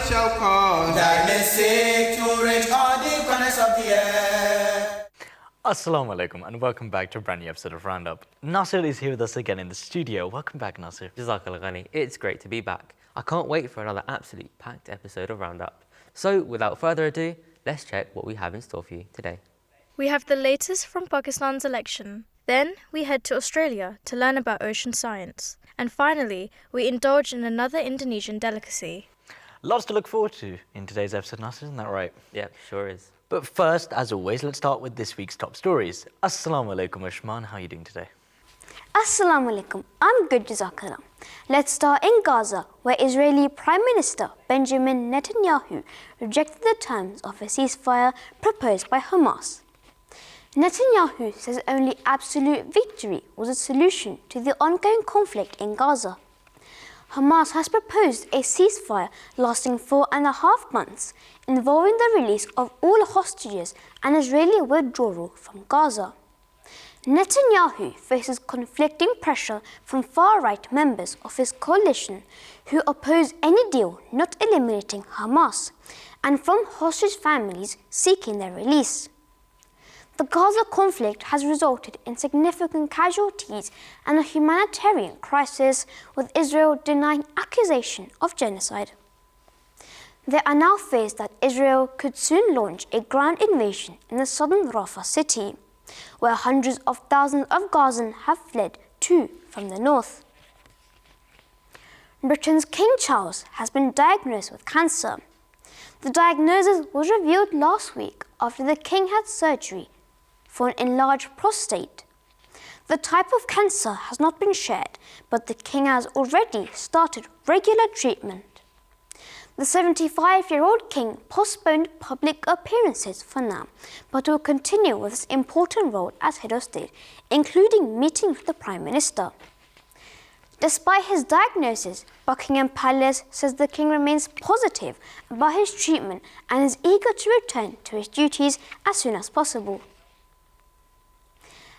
shall cause diagnostic to reach all the corners of the earth. Assalamu alaikum and welcome back to a brand new episode of RoundUp. Nasir is here with us again in the studio. Welcome back, Nasir. Jazakallah Ghani, it's great to be back. I can't wait for another absolutely packed episode of RoundUp. So without further ado, let's check what we have in store for you today. We have the latest from Pakistan's election. Then we head to Australia to learn about ocean science. And finally, we indulge in another Indonesian delicacy. Lots to look forward to in today's episode, Nasir, isn't that right? Yep, sure is. But first, as always, let's start with this week's top stories. Assalamu alaikum, Ushman. How are you doing today? Assalamu alaikum. I'm good, Jazakallah. Let's start in Gaza, where Israeli Prime Minister Benjamin Netanyahu rejected the terms of a ceasefire proposed by Hamas. Netanyahu says only absolute victory was a solution to the ongoing conflict in Gaza. Hamas has proposed a ceasefire lasting 4.5 months, involving the release of all hostages and Israeli withdrawal from Gaza. Netanyahu faces conflicting pressure from far-right members of his coalition who oppose any deal not eliminating Hamas, and from hostage families seeking their release. The Gaza conflict has resulted in significant casualties and a humanitarian crisis, with Israel denying accusation of genocide. There are now fears that Israel could soon launch a ground invasion in the southern Rafah city, where hundreds of thousands of Gazans have fled to from the north. Britain's King Charles has been diagnosed with cancer. The diagnosis was revealed last week after the King had surgery for an enlarged prostate. The type of cancer has not been shared, but the King has already started regular treatment. The 75-year-old King postponed public appearances for now, but will continue with his important role as head of state, including meeting with the Prime Minister. Despite his diagnosis, Buckingham Palace says the King remains positive about his treatment and is eager to return to his duties as soon as possible.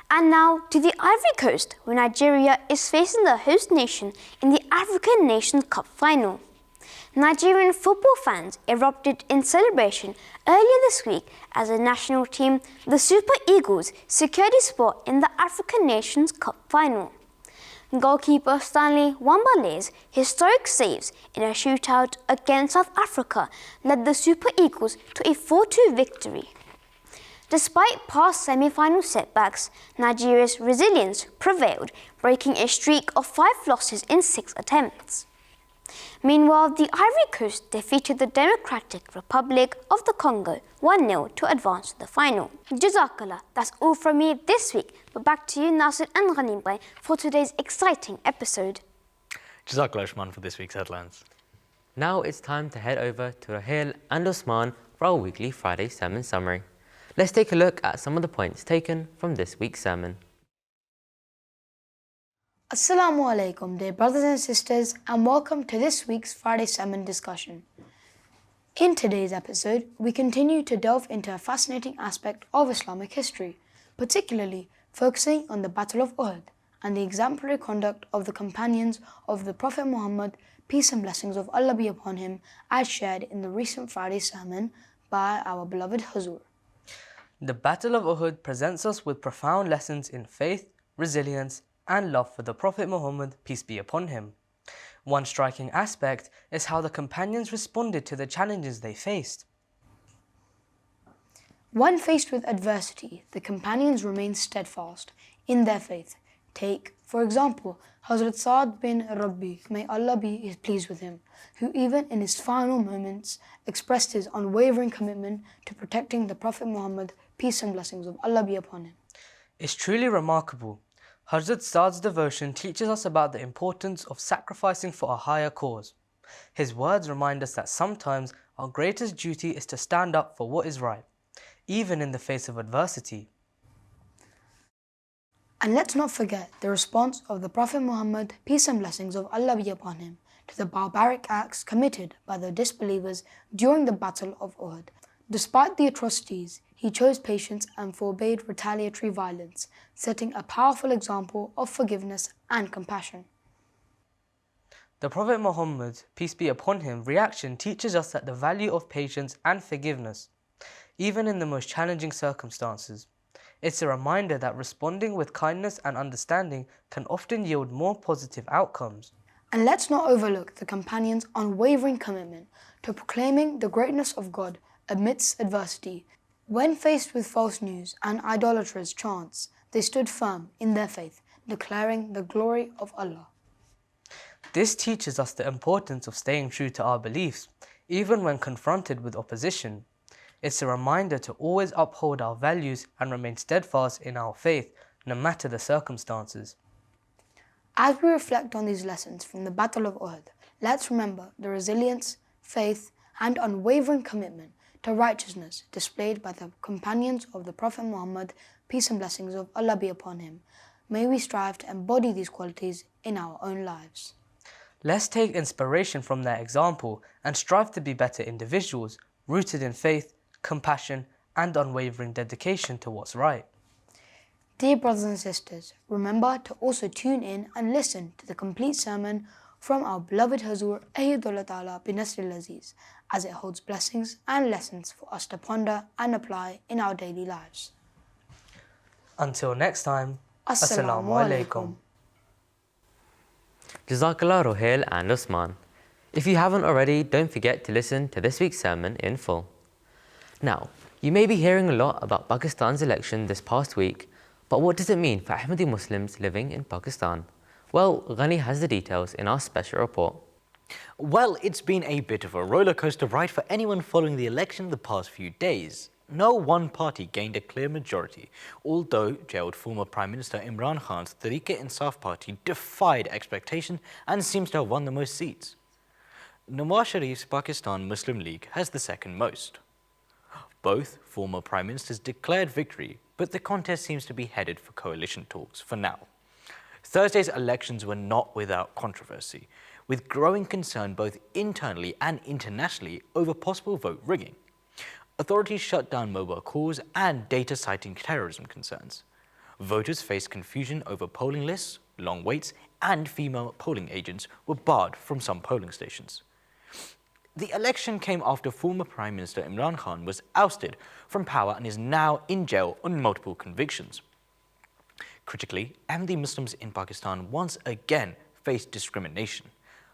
And now to the Ivory Coast, where Nigeria is facing the host nation in the African Nations Cup final. Nigerian football fans erupted in celebration earlier this week as the national team, the Super Eagles, secured a spot in the African Nations Cup final. Goalkeeper Stanley Wambale's historic saves in a shootout against South Africa led the Super Eagles to a 4-2 victory. Despite past semi-final setbacks, Nigeria's resilience prevailed, breaking a streak of 5 losses in 6 attempts. Meanwhile, the Ivory Coast defeated the Democratic Republic of the Congo 1-0 to advance to the final. Jazakallah, that's all from me this week, but back to you, Nasir and Ghanim Bhai, for today's exciting episode. Jazakallah, Ushman, for this week's headlines. Now it's time to head over to Rahil and Osman for our weekly Friday sermon summary. Let's take a look at some of the points taken from this week's sermon. Assalamu alaikum, dear brothers and sisters, and welcome to this week's Friday sermon discussion. In today's episode, we continue to delve into a fascinating aspect of Islamic history, particularly focusing on the Battle of Uhud and the exemplary conduct of the companions of the Prophet Muhammad, peace and blessings of Allah be upon him, as shared in the recent Friday sermon by our beloved Huzur. The Battle of Uhud presents us with profound lessons in faith, resilience, and love for the Prophet Muhammad, peace be upon him. One striking aspect is how the companions responded to the challenges they faced. When faced with adversity, the companions remained steadfast in their faith. Take, for example, Hazrat Sa'd bin Rabbi, may Allah be pleased with him, who even in his final moments expressed his unwavering commitment to protecting the Prophet Muhammad, peace and blessings of Allah be upon him. It's truly remarkable. Hazrat Sa'd's devotion teaches us about the importance of sacrificing for a higher cause. His words remind us that sometimes our greatest duty is to stand up for what is right, even in the face of adversity. And let's not forget the response of the Prophet Muhammad, peace and blessings of Allah be upon him, to the barbaric acts committed by the disbelievers during the Battle of Uhud. Despite the atrocities, he chose patience and forbade retaliatory violence, setting a powerful example of forgiveness and compassion. The Prophet Muhammad, peace be upon him, reaction teaches us that the value of patience and forgiveness, even in the most challenging circumstances. It's a reminder that responding with kindness and understanding can often yield more positive outcomes. And let's not overlook the companions' unwavering commitment to proclaiming the greatness of God amidst adversity. When faced with false news and idolatrous chants, they stood firm in their faith, declaring the glory of Allah. This teaches us the importance of staying true to our beliefs, even when confronted with opposition. It's a reminder to always uphold our values and remain steadfast in our faith, no matter the circumstances. As we reflect on these lessons from the Battle of Uhud, let's remember the resilience, faith, and unwavering commitment to righteousness displayed by the companions of the Prophet Muhammad, peace and blessings of Allah be upon him. May we strive to embody these qualities in our own lives. Let's take inspiration from their example and strive to be better individuals, rooted in faith, compassion, and unwavering dedication to what's right. Dear brothers and sisters, remember to also tune in and listen to the complete sermon from our beloved Hazur Ayyadullah Ta'ala bin Nasril Aziz, as it holds blessings and lessons for us to ponder and apply in our daily lives. Until next time, Assalamu alaikum. Jazakallah Rohail and Usman. If you haven't already, don't forget to listen to this week's sermon in full. Now, you may be hearing a lot about Pakistan's election this past week, but what does it mean for Ahmadi Muslims living in Pakistan? Well, Ghani has the details in our special report. Well, it's been a bit of a rollercoaster ride for anyone following the election the past few days. No one party gained a clear majority, although jailed former Prime Minister Imran Khan's Tehreek-e-Insaf party defied expectation and seems to have won the most seats. Nawaz Sharif's Pakistan Muslim League has the second most. Both former Prime Ministers declared victory, but the contest seems to be headed for coalition talks for now. Thursday's elections were not without controversy, with growing concern both internally and internationally over possible vote rigging. Authorities shut down mobile calls and data citing terrorism concerns. Voters faced confusion over polling lists, long waits, and female polling agents were barred from some polling stations. The election came after former Prime Minister Imran Khan was ousted from power and is now in jail on multiple convictions. Critically, Ahmadi Muslims in Pakistan once again faced discrimination.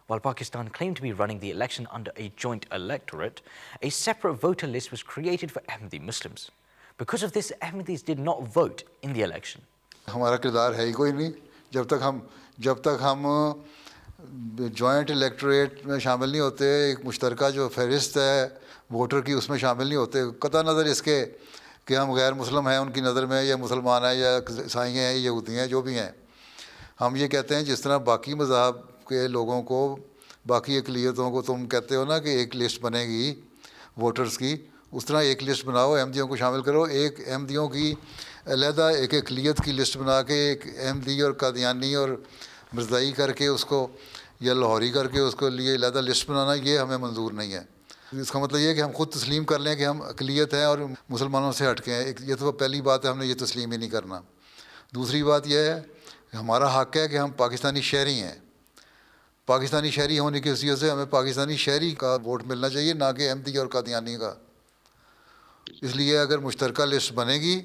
While Pakistan claimed to be running the election under a joint electorate, a separate voter list was created for Ahmadi Muslims. Because of this, Ahmadis did not vote in the election. हमारा किरदार है ही कोई नहीं जब तक हम joint electorate में शामिल नहीं होते एक मुश्तरका जो फहरिस्त है वोटर की उसमें शामिल नहीं होते कतई नज़र इसके कि हम गैर मुस्लिम हैं उनकी नज़र में या मुसलमान हैं या ईसाई हैं यहूदी हैं जो भी हैं हम ये कहते हैं जिस तरह बाकी मज़हब के लोगों को बाकी अक़लियतों को तुम कहते हो ना कि एक लिस्ट बनेगी वोटर्स की उस तरह एक लिस्ट बनाओ अहमदियों को शामिल करो एक अहमदियों की अलहदा एक अक़लियत की लिस्ट बना के एक अहमदी और कादियानी और मिर्ज़ाई करके उसको या लाहौरी करके उसको लिए अलहदा लिस्ट बनाना ये हमें मंजूर नहीं है इसका मतलब ये है कि हम ख़ुद तस्लीम कर लें कि हम अक़लियत हैं और मुसलमानों से हटके हैं ये तो पहली बात है हमने ये तस्लीम ही नहीं करना दूसरी बात यह है कि हमारा हक़ है कि हम पाकिस्तानी शहरी हैं पाकिस्तानी शहरी होने की हैसियत से हमें पाकिस्तानी शहरी का वोट मिलना चाहिए ना कि अहमदी और कादियानी का इसलिए अगर मुश्तरका लिस्ट बनेगी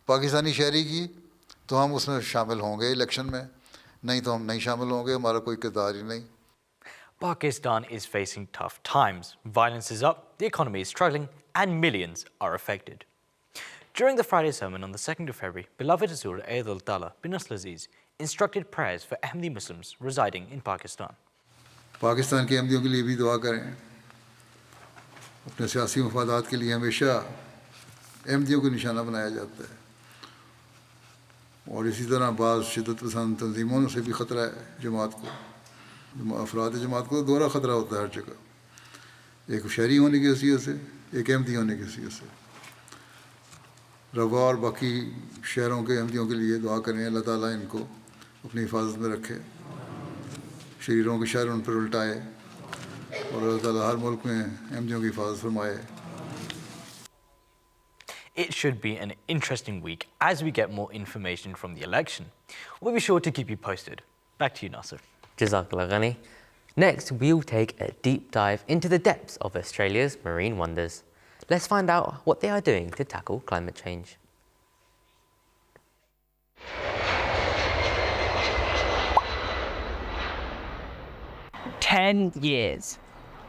पाकिस्तानी शहरी की तो हम उसमें शामिल होंगे इलेक्शन में नहीं तो हम नहीं शामिल होंगे हमारा कोई किरदार ही नहीं Pakistan is facing tough times. Violence is up, the economy is struggling, and millions are affected. During the Friday sermon on the 2nd of February, beloved Hazur Ayyadullah Ta'ala bin Nasril Aziz instructed prayers for Ahmadi Muslims residing in Pakistan. Pakistan के अहमदियों के लिए भी दुआ करें अपने सियासी मफादात के लिए हमेशा अहमदियों को निशाना बनाया जाता है और इसी तरह बाज़ शिद्दत पसंद तंजीमों से भी ख़तरा है जमात को अफराद जमात को दोहरा ख़तरा होता है हर जगह एक शहरी होने की हैसियत से एक अहमदी होने की हैसियत से रवा और बाकी शहरों के अहमदियों के लिए दुआ करें अल्लाह ताला इनको अपनी हिफाजत में रखे शरीरों के शहर उन पर उल्टाए और अल्लाह ताला हर मुल्क में अहमदियों की हिफाजत फरमाए It should be an interesting week as we get more information from the election. We'll be sure to keep you posted. Back to you, Nasser. Jazakallah Ghani. Next, we'll take a deep dive into the depths of Australia's marine wonders. Let's find out what they are doing to tackle climate change. "10 years.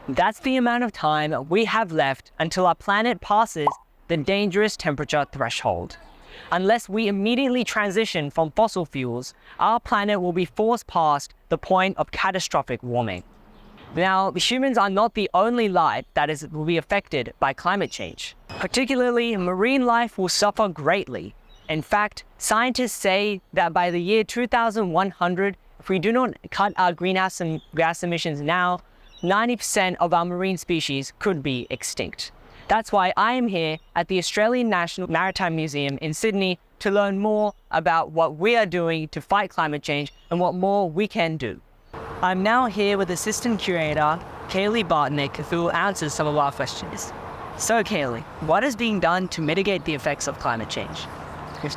That's the amount of time we have left until our planet passes the dangerous temperature threshold. Unless we immediately transition from fossil fuels, our planet will be forced past the point of catastrophic warming. Now, humans are not the only life that will be affected by climate change. Particularly, marine life will suffer greatly. In fact, scientists say that by the year 2100, if we do not cut our greenhouse gas emissions now, 90% of our marine species could be extinct. That's why I am here at the Australian National Maritime Museum in Sydney to learn more about what we are doing to fight climate change and what more we can do. I'm now here with Assistant Curator Kaylee Bartnick, who will answer some of our questions. So Kaylee, what is being done to mitigate the effects of climate change?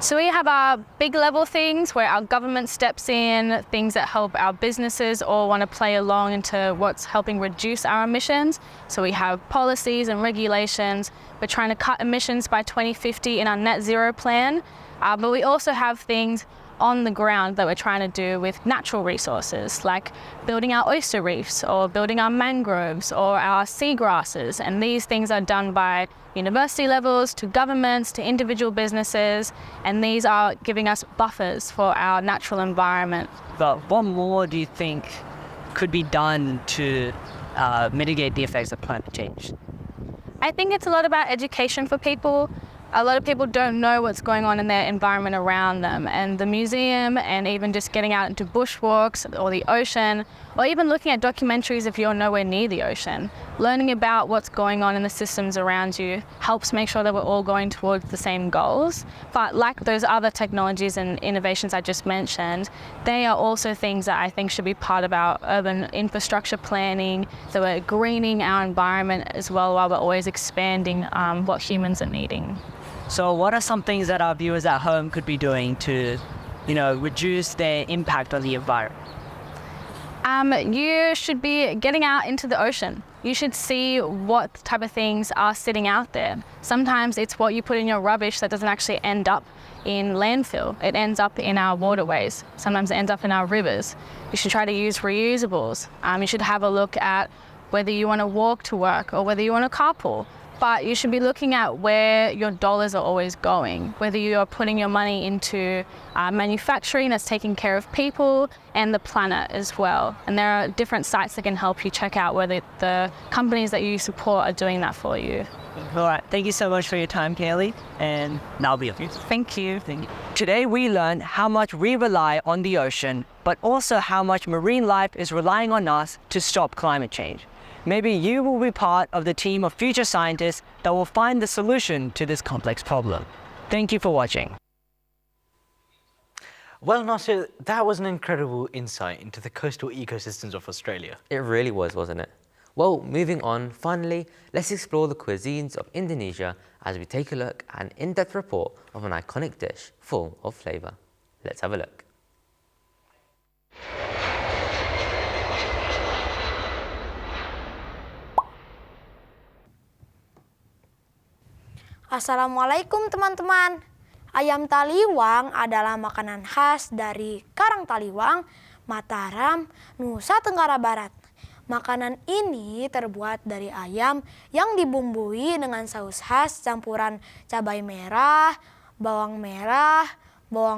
So we have our big level things where our government steps in, things that help our businesses all want to play along into what's helping reduce our emissions. So we have policies and regulations. We're trying to cut emissions by 2050 in our net zero plan. But we also have things on the ground that we're trying to do with natural resources, like building our oyster reefs or building our mangroves or our seagrasses. And these things are done by university levels to governments to individual businesses, and these are giving us buffers for our natural environment. But what more do you think could be done to mitigate the effects of climate change? I think it's a lot about education for people. A lot of people don't know what's going on in their environment around them, and the museum and even just getting out into bushwalks or the ocean, or even looking at documentaries if you're nowhere near the ocean. Learning about what's going on in the systems around you helps make sure that we're all going towards the same goals. But like those other technologies and innovations I just mentioned, they are also things that I think should be part of our urban infrastructure planning, so we're greening our environment as well while we're always expanding what humans are needing. So what are some things that our viewers at home could be doing to, reduce their impact on the environment? You should be getting out into the ocean. You should see what type of things are sitting out there. Sometimes it's what you put in your rubbish that doesn't actually end up in landfill. It ends up in our waterways. Sometimes it ends up in our rivers. You should try to use reusables. You should have a look at whether you want to walk to work or whether you want to carpool. But you should be looking at where your dollars are always going, whether you are putting your money into manufacturing that's taking care of people and the planet as well. And there are different sites that can help you check out whether the companies that you support are doing that for you. All right, thank you so much for your time, Kaylee, and that'll be it. Thank you. Today we learned how much we rely on the ocean, but also how much marine life is relying on us to stop climate change. Maybe you will be part of the team of future scientists that will find the solution to this complex problem. Thank you for watching. Well, Nasir, that was an incredible insight into the coastal ecosystems of Australia. It really was, wasn't it? Well, moving on, finally, let's explore the cuisines of Indonesia as we take a look at an in-depth report of an iconic dish full of flavour. Let's have a look. Assalamualaikum teman-teman. Ayam taliwang adalah makanan khas dari Karang Taliwang, Mataram, Nusa Tenggara Barat. Makanan ini terbuat dari ayam yang dibumbui dengan saus khas campuran cabai merah, bawang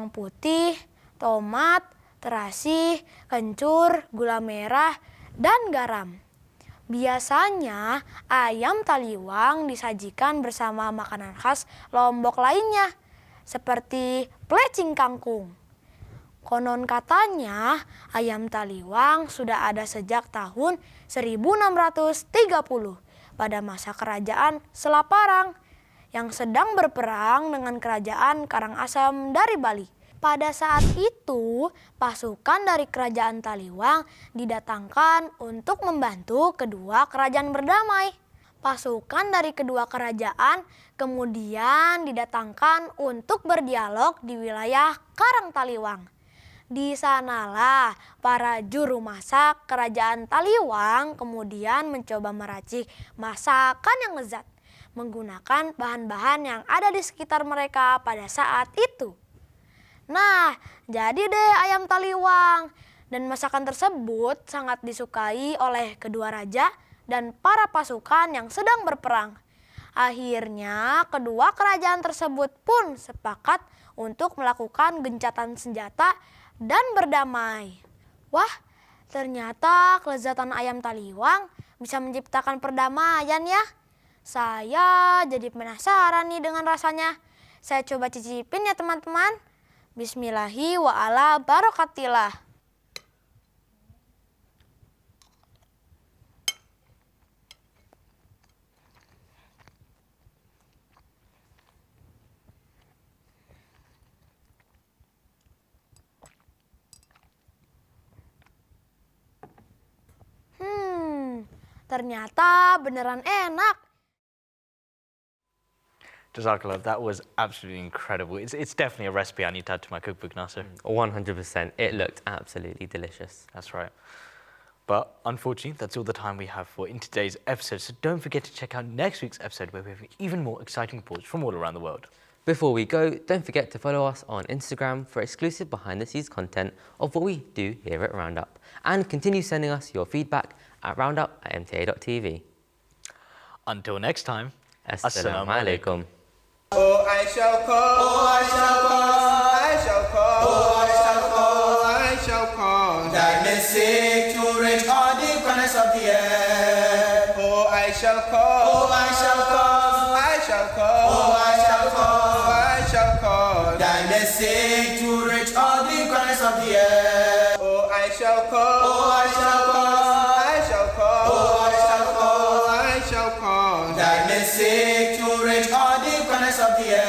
putih, tomat, terasi, kencur, gula merah, dan garam. Biasanya ayam taliwang disajikan bersama makanan khas Lombok lainnya, seperti plecing kangkung. Konon katanya ayam taliwang sudah ada sejak tahun 1630 pada masa kerajaan Selaparang yang sedang berperang dengan kerajaan Karangasem dari Bali. Pada saat itu, pasukan dari kerajaan Taliwang didatangkan untuk membantu kedua kerajaan berdamai. Pasukan dari kedua kerajaan kemudian didatangkan untuk berdialog di wilayah Karang Taliwang. Di sanalah para juru masak kerajaan Taliwang kemudian mencoba meracik masakan yang lezat menggunakan bahan-bahan yang ada di sekitar mereka pada saat itu. Nah, jadi deh ayam taliwang. Dan masakan tersebut sangat disukai oleh kedua raja dan para pasukan yang sedang berperang. Akhirnya kedua kerajaan tersebut pun sepakat untuk melakukan gencatan senjata dan berdamai. Wah, ternyata kelezatan ayam taliwang bisa menciptakan perdamaian ya. Saya jadi penasaran nih dengan rasanya. Saya coba cicipin ya teman-teman. Bismillahi wa ala barakatillah. Ternyata beneran enak. Jazakallah, that was absolutely incredible. It's definitely a recipe I need to add to my cookbook, Nasser. 100%. It looked absolutely delicious. That's right. But unfortunately, that's all the time we have for in today's episode. So don't forget to check out next week's episode where we have even more exciting reports from all around the world. Before we go, don't forget to follow us on Instagram for exclusive behind-the-scenes content of what we do here at RoundUp. And continue sending us your feedback at roundup@mta.tv. Until next time, Assalamu alaikum. Oh, I shall call. Oh, I shall call. I shall call. Oh, I shall call. I shall call. Darkness seek to reach all the corners of the earth. Oh, I shall call. Oh, I shall call. I shall call. Oh, I shall call. I shall call. Darkness seek to reach all the corners of the earth. Oh, I shall call. Oh, I shall call. I shall call. Oh, I shall call. I shall call. Darkness seek to reach all the corners of the earth.